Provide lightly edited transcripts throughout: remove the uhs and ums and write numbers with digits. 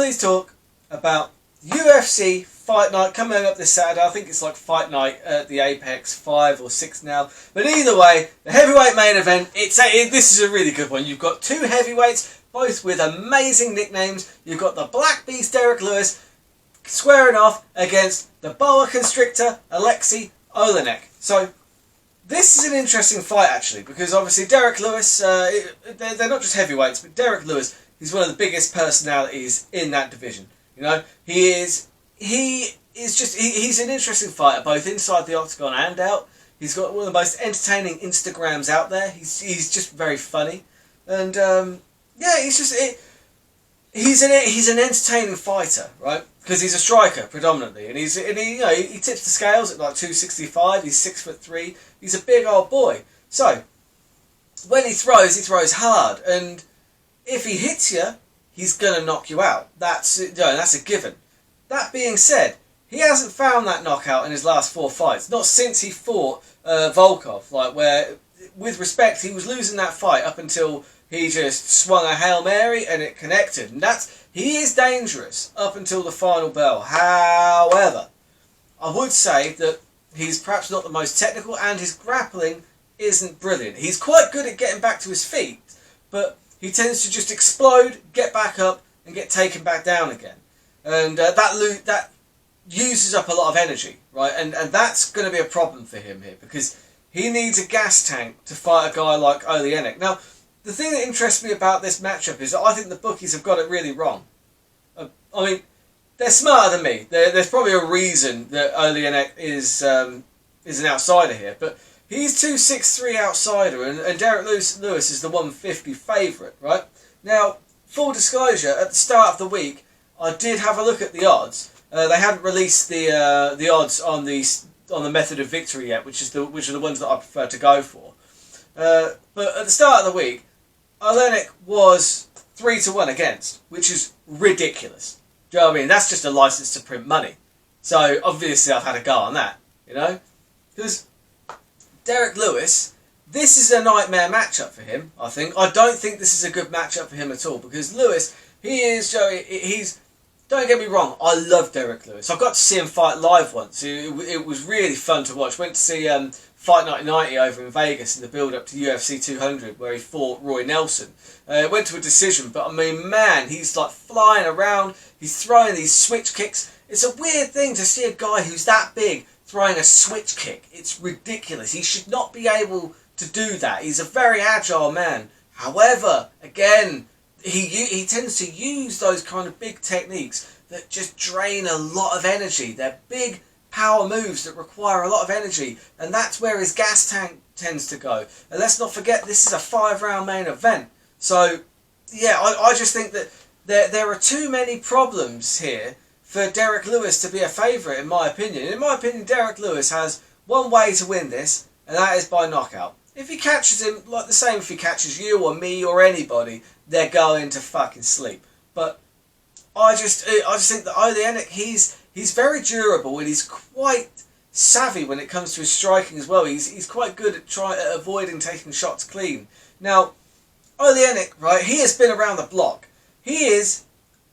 please talk about UFC Fight Night coming up this Saturday? I think it's like Fight Night at the Apex 5 or 6 now. But either way, the heavyweight main event, this is a really good one. You've got two heavyweights, both with amazing nicknames. You've got the Black Beast Derrick Lewis squaring off against the Boa Constrictor Aleksi Oleinik. So this is an interesting fight actually, because obviously Derrick Lewis, they're not just heavyweights, but Derrick Lewis, he's one of the biggest personalities in that division. You know, he's an interesting fighter, both inside the octagon and out. He's got one of the most entertaining Instagrams out there. He's just very funny, and yeah, he's an entertaining fighter, right? Because he's a striker predominantly, and he tips the scales at like 265. He's 6'3". He's a big old boy. So when he throws hard, and if he hits you, he's gonna knock you out. That's a given. That being said, he hasn't found that knockout in his last 4 fights. Not since he fought Volkov, like where, with respect, he was losing that fight up until he just swung a Hail Mary and it connected. And he is dangerous up until the final bell. However, I would say that he's perhaps not the most technical, and his grappling isn't brilliant. He's quite good at getting back to his feet, but he tends to just explode, get back up, and get taken back down again. And that uses up a lot of energy, right? And that's going to be a problem for him here, because he needs a gas tank to fight a guy like Oleinik. Now, the thing that interests me about this matchup is that I think the bookies have got it really wrong. I mean, they're smarter than me. There's probably a reason that Oleinik is an outsider here, but he's 263 outsider, and Derrick Lewis is the 150 favourite, right? Now, full disclosure, at the start of the week, I did have a look at the odds. They haven't released the odds on the method of victory yet, which are the ones that I prefer to go for. But at the start of the week, Oleinik was 3-1 against, which is ridiculous. Do you know what I mean? That's just a license to print money. So obviously I've had a go on that, you know, because Derrick Lewis, this is a nightmare matchup for him. I don't think this is a good matchup for him at all, because Lewis, don't get me wrong, I love Derrick Lewis. I got to see him fight live once. It was really fun to watch. Went to see Fight Night 90 over in Vegas in the build-up to UFC 200, where he fought Roy Nelson. Went to a decision, but I mean, man, he's like flying around. He's throwing these switch kicks. It's a weird thing to see a guy who's that big throwing a switch kick. It's ridiculous. He should not be able to do that. He's a very agile man. However, again, he tends to use those kind of big techniques that just drain a lot of energy. They're big power moves that require a lot of energy, and that's where his gas tank tends to go. And let's not forget, this is a 5-round main event. So yeah, I just think that there are too many problems here for Derrick Lewis to be a favourite, in my opinion. In my opinion, Derrick Lewis has one way to win this, and that is by knockout. If he catches him, like the same if he catches you or me or anybody, they're going to fucking sleep. But I just think that Oleinik, he's very durable, and he's quite savvy when it comes to his striking as well. He's quite good at avoiding taking shots clean. Now, Oleinik, right, he has been around the block. I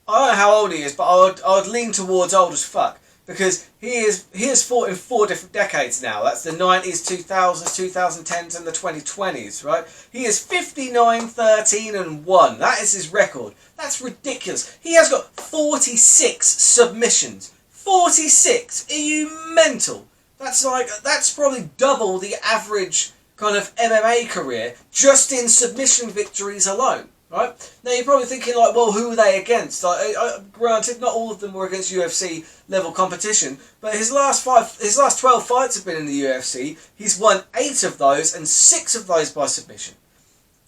don't know how old he is, but I would lean towards old as fuck, because he has fought in 4 different decades now. That's the 90s, 2000s, 2010s, and the 2020s, right? He is 59, 13, and 1. That is his record. That's ridiculous. He has got 46 submissions. 46? Are you mental? That's probably double the average kind of MMA career just in submission victories alone. Right? Now you're probably thinking like, well, who are they against? Granted, not all of them were against UFC level competition, but his last 12 fights have been in the UFC. He's won 8 of those, and 6 of those by submission.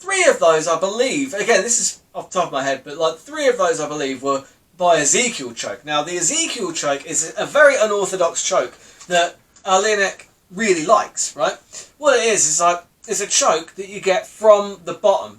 3 of those, I believe, again, this is off the top of my head, but like 3 of those, I believe, were by Ezekiel choke. Now the Ezekiel choke is a very unorthodox choke that Oleinik really likes, right? What it is like, it's a choke that you get from the bottom,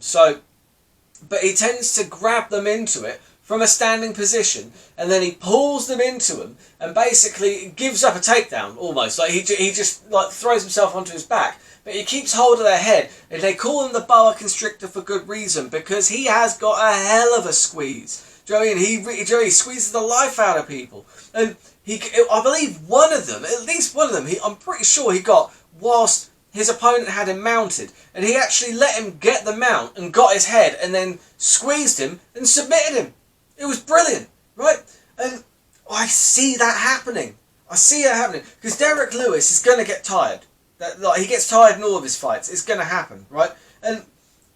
but he tends to grab them into it from a standing position, and then he pulls them into him, and basically gives up a takedown almost. Like he just like throws himself onto his back, but he keeps hold of their head, and they call him the boa constrictor for good reason, because he has got a hell of a squeeze. Do you know what I mean? He squeezes the life out of people, and I believe one of them, at least one of them, I'm pretty sure he got whilst his opponent had him mounted, and he actually let him get the mount and got his head, and then squeezed him and submitted him. It was brilliant, right? And I see that happening. I see it happening because Derrick Lewis is going to get tired. He gets tired in all of his fights. It's going to happen, right? And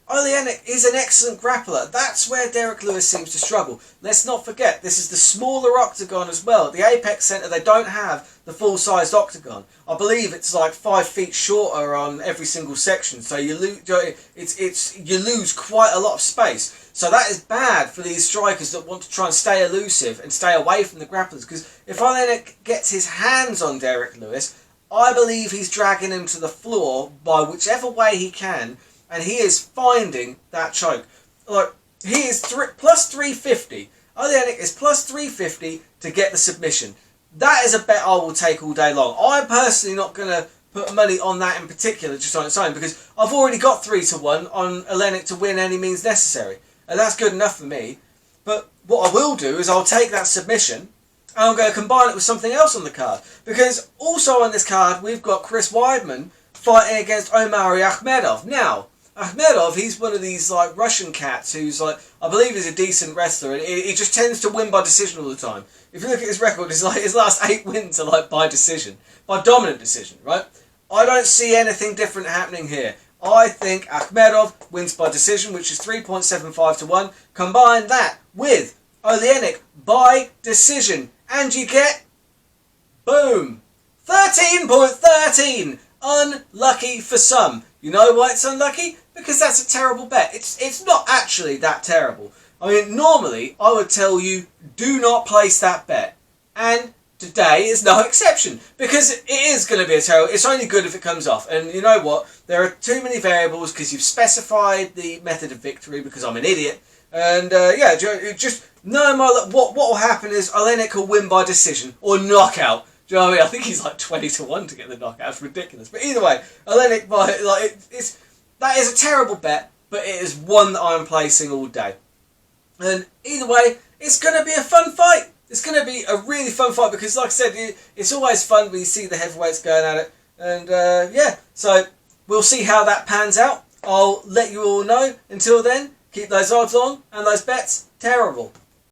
Oleinik is an excellent grappler. That's where Derrick Lewis seems to struggle. Let's not forget, this is the smaller octagon as well. The Apex Centre, they don't have the full-sized octagon. I believe it's like 5 feet shorter on every single section, so you lose quite a lot of space. So that is bad for these strikers that want to try and stay elusive and stay away from the grapplers. Because if Oleinik gets his hands on Derrick Lewis, I believe he's dragging him to the floor by whichever way he can, and he is finding that choke. Like, he is plus 350. Oleinik is plus 350 to get the submission. That is a bet I will take all day long. I'm personally not going to put money on that in particular, just on its own, because I've already got 3-1 on Oleinik to win any means necessary. And that's good enough for me. But what I will do is I'll take that submission and I'm going to combine it with something else on the card. Because also on this card, we've got Chris Weidman fighting against Omari Akhmedov. Now, Akhmedov, he's one of these like Russian cats who's like, I believe he's a decent wrestler, and he just tends to win by decision all the time. If you look at his record, it's like his last 8 wins are like by decision, by dominant decision, right? I don't see anything different happening here. I think Akhmedov wins by decision, which is 3.75 to 1. Combine that with Oleinik by decision, and you get, boom, 13.13. Unlucky for some. You know why it's unlucky? Because that's a terrible bet. It's not actually that terrible. I mean, normally I would tell you, do not place that bet. And today is no exception. Because it is going to be a terrible... It's only good if it comes off. And you know what? There are too many variables because you've specified the method of victory because I'm an idiot. And yeah, just no matter what will happen is Oleinik will win by decision or knockout. Do you know what I mean? I think he's like 20-1 to get the knockout. It's ridiculous. But either way, Oleinik by that is a terrible bet, but it is one that I'm placing all day. And either way, it's going to be a fun fight. It's going to be a really fun fight because, like I said, it's always fun when you see the heavyweights going at it. And yeah, so we'll see how that pans out. I'll let you all know. Until then, keep those odds on and those bets terrible.